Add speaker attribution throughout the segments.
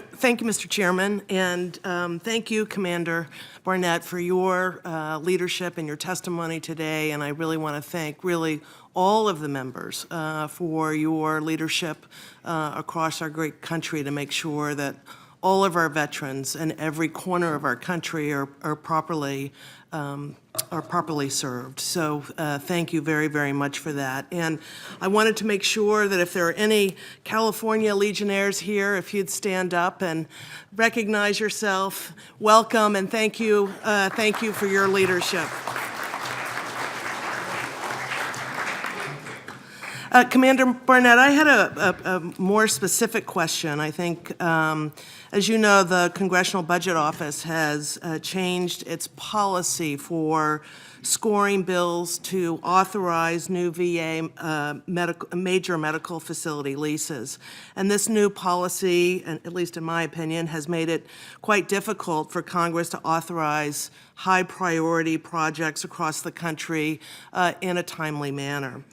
Speaker 1: Thank you, Mr. Chairman, and thank you, Commander Barnett, for your leadership and your testimony today. And I really want to thank all of the members for your leadership across our great country to make sure that all of our veterans in every corner of our country are properly served. So thank you very, very much for that. And I wanted to make sure that if there are any California Legionnaires here, if you'd stand up and recognize yourself, welcome, and thank you for your leadership. Commander Barnett, I had a more specific question. I think, as you know, the Congressional Budget Office has changed its policy for scoring bills to authorize new VA major medical facility leases. And this new policy, at least in my opinion, has made it quite difficult for Congress to authorize high priority projects across the country in a timely manner.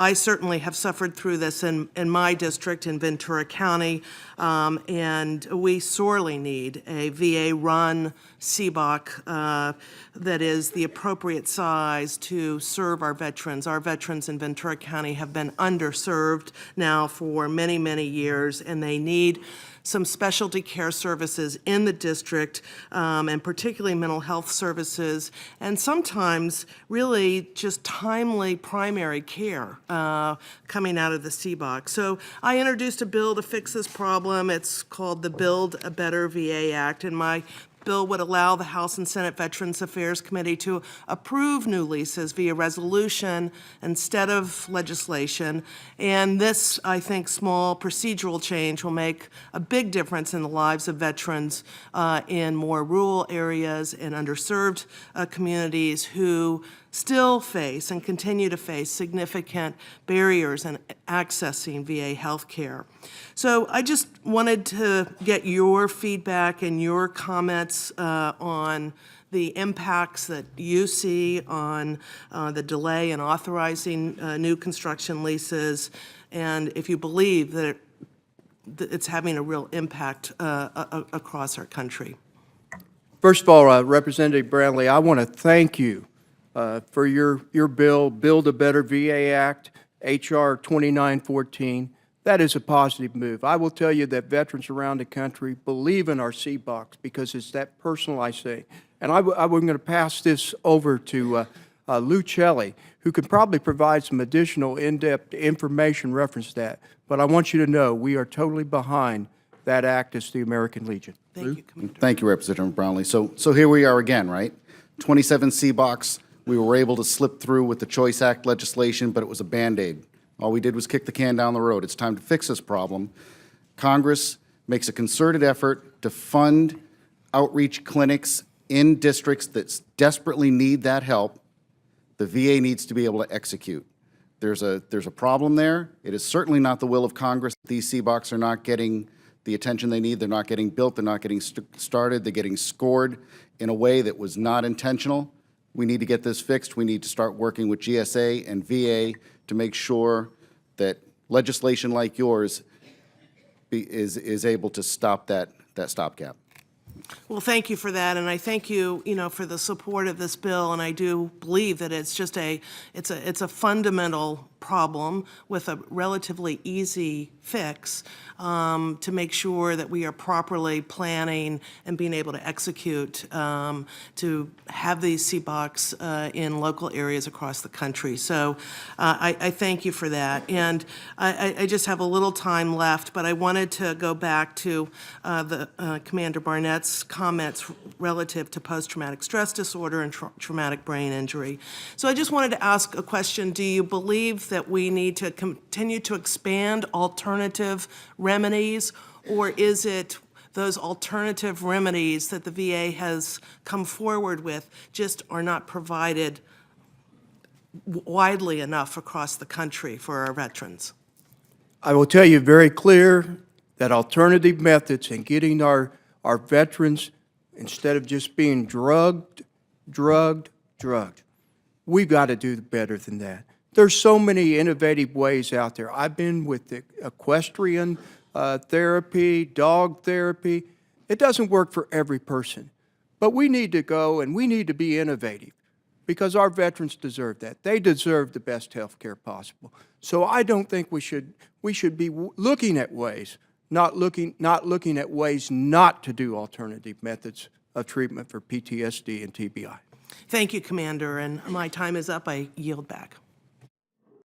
Speaker 1: I certainly have suffered through this in my district in Ventura County, and we sorely need a VA-run CBOC that is the appropriate size to serve our veterans. Our veterans in Ventura County have been underserved now for many, many years, and they need some specialty care services in the district, and particularly mental health services, and sometimes really just timely primary care coming out of the CBOC. So I introduced a bill to fix this problem. It's called the Build a Better VA Act, and my bill would allow the House and Senate Veterans Affairs Committee to approve new leases via resolution instead of legislation. And this, I think, small procedural change will make a big difference in the lives of veterans in more rural areas and underserved communities who still face and continue to face significant barriers in accessing VA health care. So I just wanted to get your feedback and your comments on the impacts that you see on the delay in authorizing new construction leases, and if you believe that it's having a real impact across our country.
Speaker 2: First of all, Representative Brownley, I want to thank you for your bill, Build a Better VA Act, H.R. 2914. That is a positive move. I will tell you that veterans around the country believe in our CBOCs because it's that personalized thing. And I'm going to pass this over to Lou Celli, who could probably provide some additional in-depth information reference to that. But I want you to know we are totally behind that act as the American Legion.
Speaker 1: Thank you, Commissioner.
Speaker 3: Thank you, Representative Brownley. So here we are again, right? 27 CBOCs. We were able to slip through with the Choice Act legislation, but it was a Band-Aid. All we did was kick the can down the road. It's time to fix this problem. Congress makes a concerted effort to fund outreach clinics in districts that desperately need that help. The VA needs to be able to execute. There's a problem there. It is certainly not the will of Congress. These CBOCs are not getting the attention they need. They're not getting built. They're not getting started. They're getting scored in a way that was not intentional. We need to get this fixed. We need to start working with GSA and VA to make sure that legislation like yours is able to stop that stopgap.
Speaker 1: Well, thank you for that, and I thank you, for the support of this bill. And I do believe that it's just it's a fundamental problem with a relatively easy fix to make sure that we are properly planning and being able to execute to have these CBOCs in local areas across the country. So I thank you for that. And I just have a little time left, but I wanted to go back to Commander Barnett's comments relative to post-traumatic stress disorder and traumatic brain injury. So I just wanted to ask a question. Do you believe that we need to continue to expand alternative remedies, or is it those alternative remedies that the VA has come forward with just are not provided widely enough across the country for our veterans?
Speaker 2: I will tell you very clear that alternative methods in getting our veterans, instead of just being drugged, we've got to do better than that. There's so many innovative ways out there. I've been with the equestrian therapy, dog therapy. It doesn't work for every person. But we need to go and we need to be innovative because our veterans deserve that. They deserve the best health care possible. So I don't think we should be looking at ways, not looking at ways not to do alternative methods of treatment for PTSD and TBI.
Speaker 1: Thank you, Commander, and my time is up. I yield back.